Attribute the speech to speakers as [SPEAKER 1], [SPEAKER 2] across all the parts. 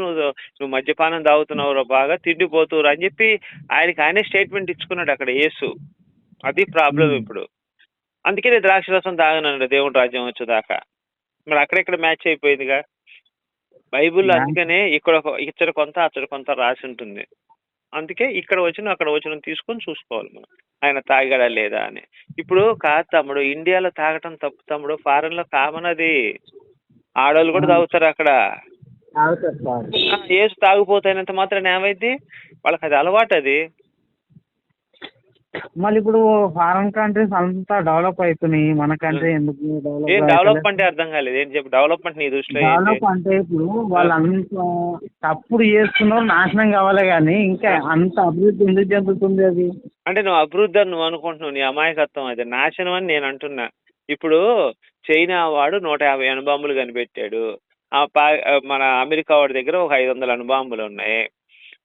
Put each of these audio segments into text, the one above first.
[SPEAKER 1] నువ్వు నువ్వు మద్యపానం తాగుతున్నావురా బాగా తిండిపోతువురా అని చెప్పి ఆయనే స్టేట్మెంట్ ఇచ్చుకున్నాడు అక్కడ యేసు. అది ప్రాబ్లం ఇప్పుడు. అందుకే నేను ద్రాక్షరసం తాగనండి దేవుడి రాజ్యం వచ్చేదాకా. మరి అక్కడెక్కడ మ్యాచ్ అయిపోయిందిగా. బైబిల్లో అందుకనే ఇక్కడ కొంత అక్కడ కొంత రాసి ఉంటుంది. అందుకే ఇక్కడ వచ్చిన అక్కడ వచ్చిన తీసుకొని చూసుకోవాలి మనం ఆయన తాగాడా లేదా అని. ఇప్పుడు కాదు తమ్ముడు, ఇండియాలో తాగటం తప్పు తమ్ముడు, ఫారెన్ లో కామన్ అది. ఆడవాళ్ళు కూడా తాగుతారు అక్కడ. ఏసు తాగిపోతాయినంత మాత్రం ఏమైంది, వాళ్ళకి అది అలవాటు. అది
[SPEAKER 2] మళ్ళీ ఇప్పుడు ఫారెన్ కంట్రీస్ అంతా డెవలప్ అవుతున్నాయి, మన కంట్రీ ఎందుకు
[SPEAKER 1] డెవలప్ అంటే అర్థం కాలేదు. ఏం చెప్పు డెవలప్మెంట్ నీ దృష్టిలో?
[SPEAKER 2] డెవలప్ అంటే ఇప్పుడు వాళ్ళంతా తప్పుడు చేస్తున్నారు, నాశనం కావాలి, కానీ ఇంకా అంత అభివృద్ధి ఎందుకు చెందుతుంది అది?
[SPEAKER 1] అంటే నువ్వు అభివృద్ధి అని నువ్వు అనుకుంటున్నావు, నీ అమాయకత్వం అది. నాశనం అని నేను అంటున్నా. ఇప్పుడు చైనా వాడు 150 అణుబాంబులు కనిపెట్టాడు. మన అమెరికా వాడి దగ్గర ఒక 500 అణుబాంబులు ఉన్నాయి.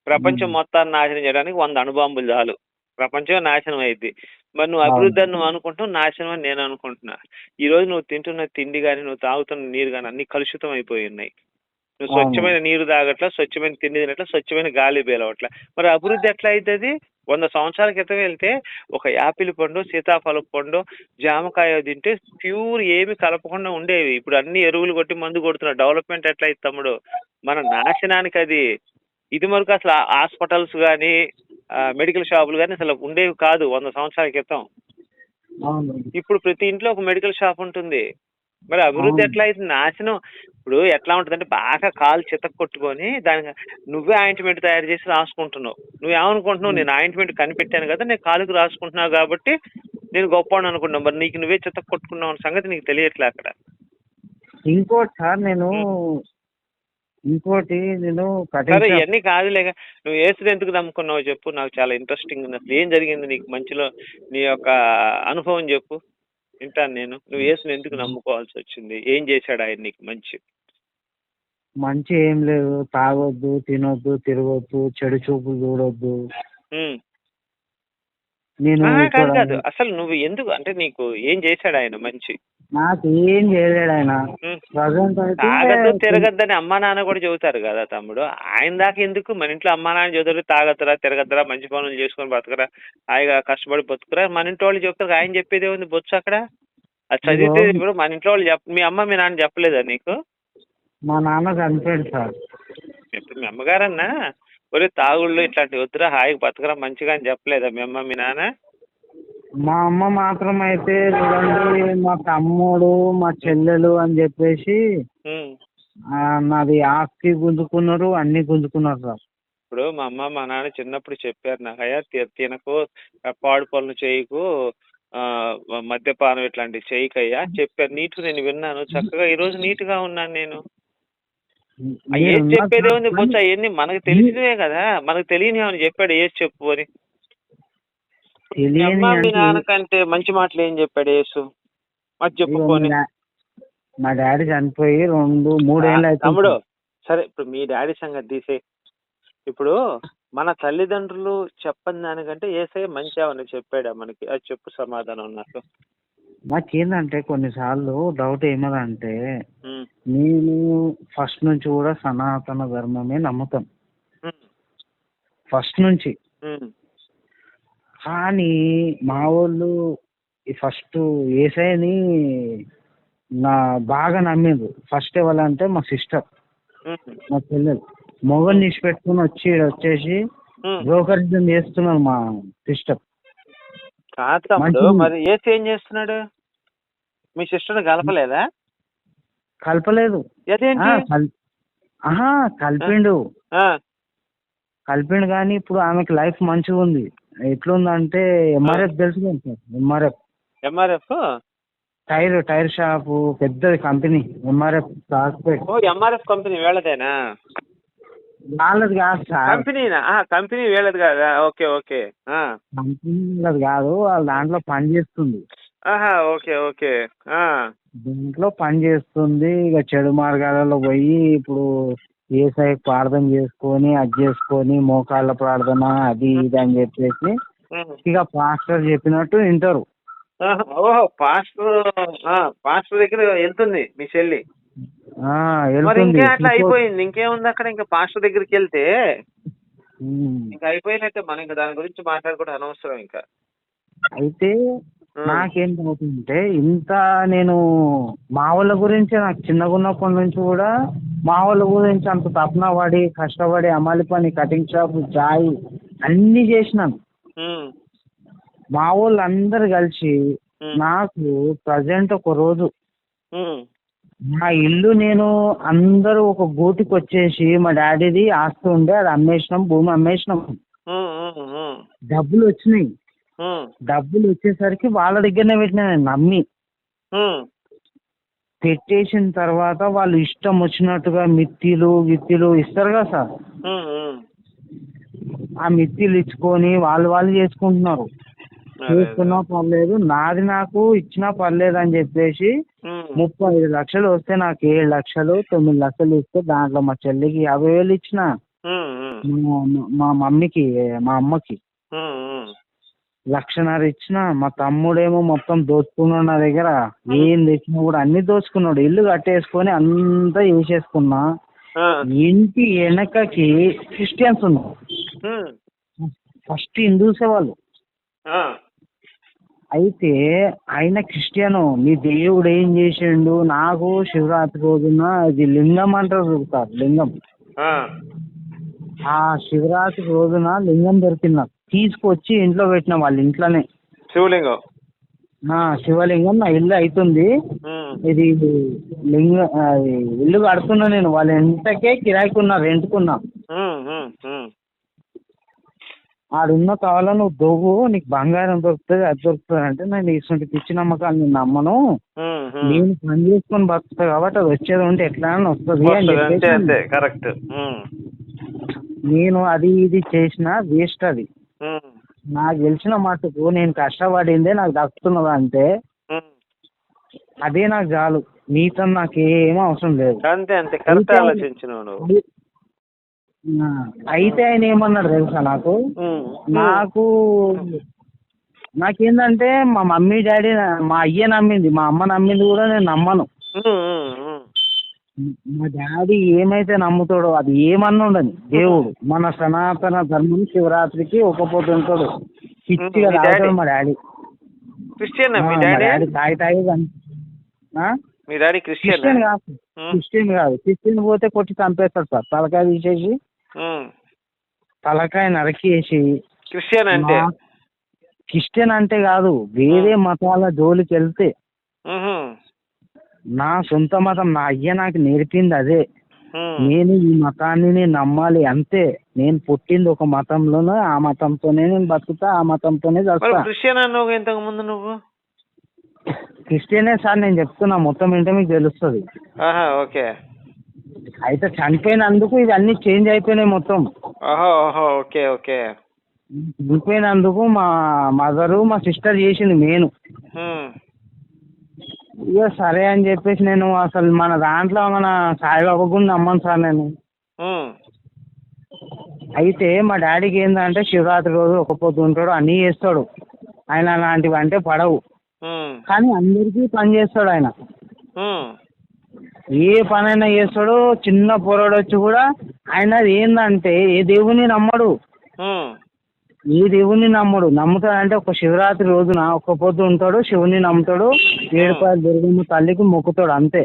[SPEAKER 1] ప్రపంచం మొత్తాన్ని నాశనం చేయడానికి 100 అణుబాంబులు చాలు, ప్రపంచం నాశనం అయింది. మరి నువ్వు అభివృద్ధి అని నువ్వు అనుకుంటున్నావు, నాశనం అని నేను అనుకుంటున్నా. ఈ రోజు నువ్వు తింటున్న తిండి కానీ నువ్వు తాగుతున్న నీరు కానీ అన్ని కలుషితం అయిపోయి ఉన్నాయి. నువ్వు స్వచ్ఛమైన నీరు తాగట్లా, స్వచ్ఛమైన తిండి తినట్లా, స్వచ్ఛమైన గాలి పీలవట్లా. మరి అభివృద్ధి ఎట్లా అవుతుంది? 100 సంవత్సరాల క్రితం వెళ్తే ఒక యాపిల్ పండు, సీతాఫల పండు, జామకాయ తింటే ప్యూర్ ఏమి కలపకుండా ఉండేవి. ఇప్పుడు అన్ని ఎరువులు కొట్టి మందు కొడుతున్నారు. డెవలప్మెంట్ ఎట్లా అయితే తమ్ముడు? మన నాశనానికి అది. ఇది వరకు అసలు హాస్పిటల్స్ కానీ మెడికల్ షాపులు కానీ అసలు ఉండేవి కాదు 100 సంవత్సరాల క్రితం. ఇప్పుడు ప్రతి ఇంట్లో ఒక మెడికల్ షాప్ ఉంటుంది. మరి అభివృద్ధి ఎట్లా అయితే? నాశనం. ఇప్పుడు ఎట్లా ఉంటుందంటే బాగా కాలు చితక కొట్టుకొని దానికి నువ్వే ఆయింట్మెంట్ తయారు చేసి రాసుకుంటున్నావు. నువ్వేమనుకుంటున్నావు? నేను ఆయింట్మెంట్ కనిపెట్టాను కదా, నేను కాలుకి రాసుకుంటున్నావు కాబట్టి నేను గొప్ప అనుకుంటున్నావు. మరి నీకు నువ్వే చితక కొట్టుకున్నావు అన్న సంగతి నీకు తెలియట్లే అక్కడ.
[SPEAKER 2] ఇంకోటి సార్, నేను
[SPEAKER 1] సరే ఇవన్నీ కాదులే. నువ్వు ఏసుని ఎందుకు నమ్ముకున్నావు చెప్పు, నాకు చాలా ఇంట్రెస్టింగ్ ఉంది. అసలు ఏం జరిగింది నీకు మంచిలో, నీ యొక్క అనుభవం చెప్పు, వింటాను నేను. నువ్వు ఏసుని ఎందుకు నమ్ముకోవాల్సి వచ్చింది? ఏం చేశాడు ఆయన నీకు
[SPEAKER 2] మంచి? ఏం లేదు, తాగొద్దు, తినొద్దు, తిరగొద్దు, చెడు చూపులు చూడొద్దు. నేను
[SPEAKER 1] కాదు అసలు నువ్వు ఎందుకు అంటే నీకు ఏం చేశాడు ఆయన మంచి?
[SPEAKER 2] నాకు ఏం చేయలేడు ఆయన.
[SPEAKER 1] తాగద్దు తిరగద్దని అమ్మా నాన్న కూడా చెబుతారు కదా తమ్ముడు. ఆయన దాకా ఎందుకు? మన ఇంట్లో అమ్మా నాన్న చెబుతారు తాగద్దురా, తిరగద్దురా, మంచి పనులు చేసుకొని బతకరా, హాయిగా కష్టపడి బతుకురా. మన ఇంట్లో వాళ్ళు చెప్తారు, ఆయన చెప్పేది ఏముంది బొచ్చు అక్కడ. అది చదివితే ఇప్పుడు మన ఇంట్లో వాళ్ళు మీ అమ్మ మీ నాన్న చెప్పలేదా నీకు?
[SPEAKER 2] మా నాన్న చనిపోయాడు సార్.
[SPEAKER 1] ఇప్పుడు మీ అమ్మగారన్నా ఒరే తాగుళ్ళు ఇట్లాంటి వద్దురా, హాయిగా బతకరా మంచిగా అని చెప్పలేదా మీ అమ్మ మీ నాన్న?
[SPEAKER 2] మా అమ్మ మాత్రం అయితే చూడండి, మా తమ్ముడు మా చెల్లెలు అని చెప్పేసి నాది ఆస్తి గుంజుకున్నారు, అన్ని గుంజుకున్నారు సార్.
[SPEAKER 1] ఇప్పుడు మా అమ్మ మా నాన్న చిన్నప్పుడు చెప్పారు నాకు, అయ్యా తినకు, పాడు పనులు చేయకు, మద్యపానం ఇట్లాంటివి చేయకయ్యా చెప్పారు. నీట్గా నేను విన్నాను, చక్కగా ఈ రోజు నీట్ గా ఉన్నాను నేను. ఏం చెప్పేదే ఉంది బొచ్చ, అవన్నీ మనకు తెలిసినవే కదా, మనకు తెలియని ఏమని చెప్పాడు ఏసు చెప్పు అని. మీ అమ్మ మీ నాన్నకంటే మంచి మాటలు ఏం చెప్పాడు యేసు? అది చెప్పుకొని.
[SPEAKER 2] మా డాడీ చనిపోయి 2-3 ఏళ్ళు అయితే
[SPEAKER 1] తమ్ముడు. సరే ఇప్పుడు మీ డాడీ సంగతి తీసే. ఇప్పుడు మన తల్లిదండ్రులు చెప్పని దానికంటే యేసయ్య మంచి ఏమని చెప్పాడా మనకి? అది చెప్పు సమాధానం నాకు.
[SPEAKER 2] నాకేందంటే కొన్నిసార్లు డౌట్ ఏమదంటే, నేను ఫస్ట్ నుంచి కూడా సనాతన ధర్మమే నమ్ముతాను ఫస్ట్ నుంచి. కానీ మా వాళ్ళు ఫస్ట్ యేసయ్యని బాగా నమ్మేది. ఫస్ట్ ఎవరంటే మా సిస్టర్, మా చెల్లెలు. మొగల్ని తీసి పెట్టుకుని వచ్చేసి బ్రోకరిజం చేస్తున్నారు మా సిస్టర్.
[SPEAKER 1] మరి యేసు ఏం చేస్తున్నాడు? మీ సిస్టర్ కలపలేదా?
[SPEAKER 2] కలపలేదు. కలిపిండు కానీ ఇప్పుడు ఆమెకి లైఫ్ మంచిగా ఉంది. ఎట్లుందంటే ఎంఆర్ఎఫ్ తెలుసు కదా సార్? ఎంఆర్ఎఫ్ టైర్ షాపు, పెద్దది కంపెనీ ఎంఆర్ఎఫ్.
[SPEAKER 1] ఎంఆర్ఎఫ్ కంపెనీ వేళదేనా?
[SPEAKER 2] వాళ్ళది కాదు సార్.
[SPEAKER 1] కంపెనీ వేళది కాదా? Okay okay.
[SPEAKER 2] కంపెనీ వాళ్ళది కాదు, వాళ్ళ దాంట్లో పని చేస్తుంది.
[SPEAKER 1] Okay okay.
[SPEAKER 2] దీంట్లో పని చేస్తుంది. ఇక చెడు మార్గాలలో పోయి ఇప్పుడు యేసయ్య ప్రార్థన చేసుకొని అది చేసుకొని మోకాళ్ళ ప్రార్థన అది ఇది అని చెప్పేసి ఇక పాస్టర్ చెప్పినట్టు వింటారు.
[SPEAKER 1] పాస్టర్ దగ్గర వెళ్తుంది మీ చెల్లి. మరి
[SPEAKER 2] వెళ్తుంది
[SPEAKER 1] ఇంకే అట్లా అయిపోయింది, ఇంకేముంది అక్కడ, ఇంకా పాస్టర్ దగ్గరికి వెళ్తే ఇంకా అయిపోయినట్టే. మనం ఇంకా దాని గురించి మాట్లాడుకోవడం అనవసరం ఇంకా.
[SPEAKER 2] అయితే నాకేంటవుతుందంటే ఇంత నేను మా వాళ్ళ గురించి నాకు చిన్నగా ఉన్నప్పటి నుంచి కూడా మా వాళ్ళ గురించి అంత తపన పడి కష్టపడి అమలు పని కటింగ్ షాప్ చాయ్ అన్నీ చేసినాను. మా వాళ్ళు అందరు కలిసి నాకు ప్రజెంట్ ఒక రోజు మా ఇల్లు నేను అందరూ ఒక గూటికి వచ్చేసి మా డాడీది ఆస్తి ఉండే అది అమ్మేసినాం, భూమి అమ్మేసినాం, డబ్బులు వచ్చినాయి. డబ్బులు వచ్చేసరికి వాళ్ళ దగ్గరనే పెట్టినా నేను నమ్మి. పెట్టేసిన తర్వాత వాళ్ళు ఇష్టం వచ్చినట్టుగా మిత్తిలు గిత్తిలు ఇస్తారు కదా సార్, ఆ మిత్తిలు ఇచ్చుకొని వాళ్ళు చేసుకుంటున్నారు. చేసుకున్నా పర్లేదు, నాది నాకు ఇచ్చినా పర్లేదు అని చెప్పేసి 35 లక్షలు వస్తే నాకు 7 లక్షలు 9 లక్షలు ఇస్తే దాంట్లో మా చెల్లికి 50,000 ఇచ్చిన, మా మమ్మీకి మా అమ్మకి 1,50,000 ఇచ్చిన. మా తమ్ముడేమో మొత్తం దోచుకున్నాడు నా దగ్గర, ఏం తెచ్చినా కూడా అన్ని దోచుకున్నాడు. ఇల్లు కట్టేసుకొని అంతా చేసేసుకున్నా. ఇంటి వెనకకి క్రిస్టియన్స్ ఉన్నారు, ఫస్ట్ హిందూసే వాళ్ళు. అయితే ఆయన క్రిస్టియను, నీ దేవుడు ఏం చేసిండు, నాకు శివరాత్రి రోజున ఇది లింగం అంటారు సార్, లింగం. ఆ శివరాత్రి రోజున లింగం దొరికింది నాకు, తీసుకొచ్చి ఇంట్లో పెట్టిన వాళ్ళ ఇంట్లోనే.
[SPEAKER 1] శివలింగం?
[SPEAKER 2] శివలింగం. నా ఇల్లు అవుతుంది, ఇది ఇల్లు కడుతున్నా నేను, వాళ్ళ ఇంటకే కిరాయికున్నా, రెంట్కున్నా. ఆడున్న కావాలా నువ్వు దొవ్వు, నీకు బంగారం దొరుకుతుంది, అది దొరుకుతుంది అంటే, నేను ఇటువంటి పిచ్చి నమ్మకాలు నేను నమ్మను, నేను పని చేసుకొని బతుకుతా కాబట్టి అది వచ్చేది ఉంటే ఎట్లా అని వస్తుంది అని చెప్పేసి
[SPEAKER 1] కరెక్ట్.
[SPEAKER 2] నేను అది ఇది చేసిన వేస్ట్. అది నాకు తెలిసిన మటుకు నేను కష్టపడిందే నాకు దక్కుతున్నది అంటే అదే నాకు చాలు, నీతో నాకు ఏమీ అవసరం లేదు. అయితే ఆయన ఏమన్నాడు తెలుసా నాకు, నాకేందంటే మా మమ్మీ డాడీ మా అయ్య నమ్మింది, మా అమ్మ నమ్మింది కూడా నేను నమ్మను. మా డాడీ ఏమైతే నమ్ముతాడో అది ఏమన్నా ఉండదు, దేవుడు మన సనాతన ధర్మం శివరాత్రికి ఒక్కపోతు ఉంటాడు, పిచ్చిగా తాగుతాడు మా డాడీ. క్రిస్టియన్ కాదు, క్రిస్టియన్ పోతే కొట్టి చంపేస్తాడు సార్, తలకాయ తీసేసి తలకాయ నరికేసి. క్రిస్టియన్ అంటే కాదు, వేరే మతాల జోలికి వెళ్తే నా సొంత మతం, నా అయ్య నాకు నేర్పింది అదే, నేను ఈ మతాన్ని నేను నమ్మాలి అంతే. నేను పుట్టింది ఒక మతంలోనే, ఆ మతంతోనే నేను బతుకుతా, ఆ మతంతోనే చదువుతా. క్రిస్టియనే సార్, నేను చెప్తున్నా, మొత్తం ఏంటో మీకు తెలుస్తుంది. అయితే చనిపోయినందుకు ఇవన్నీ చేంజ్ అయిపోయినాయి మొత్తం. చనిపోయినందుకు మా మదరు మా సిస్టర్ చేసింది మెయిన్. ఇక సరే అని చెప్పేసి నేను అసలు మన దాంట్లో మన సాయిబాబా కూడా నమ్మను సార్ నేను. అయితే మా డాడీకి ఏంటంటే శివరాత్రి రోజు ఒక పొద్దు ఉంటాడు, అన్నీ చేస్తాడు, ఆయన అలాంటివి అంటే పడవు, కానీ అందరికీ పని చేస్తాడు ఆయన. ఏ పనైనా చేస్తాడు, చిన్న పొరడు వచ్చి కూడా. ఆయన ఏందంటే ఏ దేవుని నమ్మడు, ఏ దేవుని నమ్ముతాడంటే ఒక శివరాత్రి రోజున ఒక్క పొద్దు ఉంటాడు, శివుని నమ్ముతాడు, 7 దుర్గమ్మ తల్లికి మొక్కుతాడు అంతే.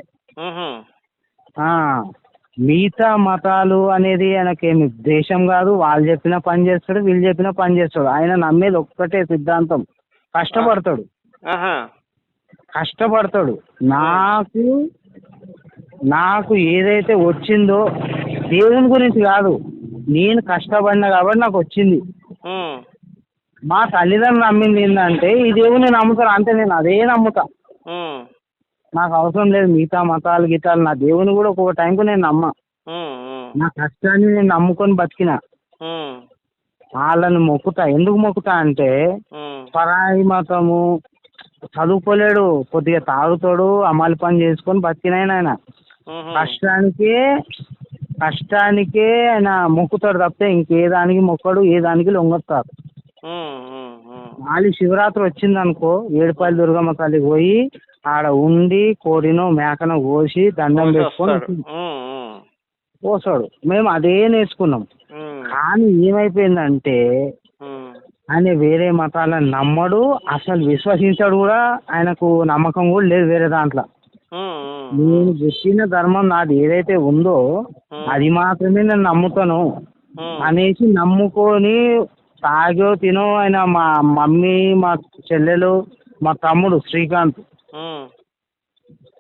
[SPEAKER 2] మిగతా మతాలు అనేది ఆయనకేమి దేశం కాదు, వాళ్ళు చెప్పిన పని చేస్తాడు, వీళ్ళు చెప్పిన పని చేస్తాడు. ఆయన నమ్మేది ఒక్కటే సిద్ధాంతం, కష్టపడతాడు. నాకు ఏదైతే వచ్చిందో దేవుని గురించి కాదు, నేను కష్టపడినా కాబట్టి నాకు వచ్చింది. మా తల్లిదండ్రులు నమ్మింది ఏంటంటే ఈ దేవుని నమ్ముతారు అంతే, నేను అదే నమ్ముతా. నాకు అవసరం లేదు మిగతా మతాలు గీతాలు, నా దేవుని కూడా ఒక్కొక్క టైంకు నేను నమ్మ. నా కష్టాన్ని నేను నమ్ముకొని బతికిన, వాళ్ళని మొక్కుతా. ఎందుకు మొక్కుతా అంటే పరాయి మతము, చదువుకోలేడు, కొద్దిగా తాగుతాడు, అమలు పని చేసుకొని బతికినాయన. ఆయన కష్టానికే ఆయన మొక్కుతాడు తప్పితే ఇంకే దానికి మొక్కడు, ఏ దానికి లొంగొస్తారు. మళ్ళీ శివరాత్రి వచ్చింది అనుకో, 7 దుర్గమ్మ తల్లికి పోయి ఆడ ఉండి కోడినో మేకనో కోసి దండం
[SPEAKER 1] కోసి
[SPEAKER 2] పెట్టుకొని
[SPEAKER 1] వస్తాడు.
[SPEAKER 2] పోసాడు. మేము అదే నేర్చుకున్నాం. కానీ ఏమైపోయిందంటే ఆయన వేరే మతాలను నమ్మడు, అసలు విశ్వసించాడు కూడా. ఆయనకు నమ్మకం కూడా లేదు వేరే దాంట్లో. నేను చెప్పిన ధర్మం నాది ఏదైతే ఉందో అది మాత్రమే నేను నమ్ముతాను అనేసి నమ్ముకొని తాగో తినో ఆయన మా మమ్మీ, మా చెల్లెలు, మా తమ్ముడు శ్రీకాంత్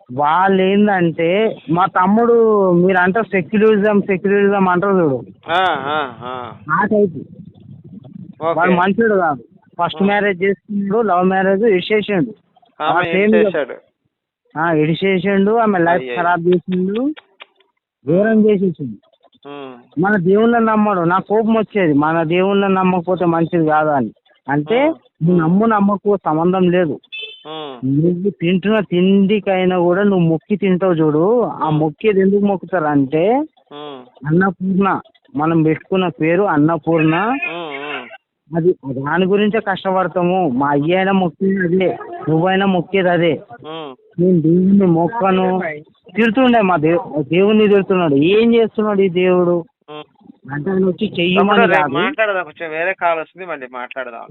[SPEAKER 2] వాళ్ళు ఏంటంటే, మా తమ్ముడు మీరు అంటారు సెక్యులరిజం అంటారు చూడు, ఆ టైపు. వాడు మంచిడు కాదు. ఫస్ట్ మ్యారేజ్ చేసుకున్నాడు, లవ్ మ్యారేజ్ ఇడిచేసిండు. ఇడిచేసిండు, ఆమె లైఫ్ ఖరాబ్ చేసిండు, దూరం చేసేసిండు. మన దేవుళ్ళని నమ్మడు. నాకు కోపం వచ్చేది, మన దేవుళ్ళని నమ్మకపోతే మంచిది కాదా అని. అంటే నువ్వు నమ్మకు సంబంధం లేదు. నువ్వు తింటున్న తిండికైనా కూడా నువ్వు మొక్కి తింటావు చూడు. ఆ మొక్కేది ఎందుకు మొక్కుతారు అంటే అన్నపూర్ణ, మనం పెట్టుకున్న పేరు అన్నపూర్ణ. అది దాని గురించే కష్టపడతాము. మా అయ్య అయినా మొక్కేది అదే, నువ్వైనా మొక్కేది అదే. నేను దేవుణ్ణి మొక్కను. తిడుతుండే మా దేవుణ్ణి తిడుతున్నాడు. ఏం చేస్తున్నాడు ఈ దేవుడు అంటే ఆయన వచ్చి చెయ్యమని
[SPEAKER 1] మాట్లాడదాం. వేరే కాల్ వస్తుంది, మళ్ళీ మాట్లాడదాం.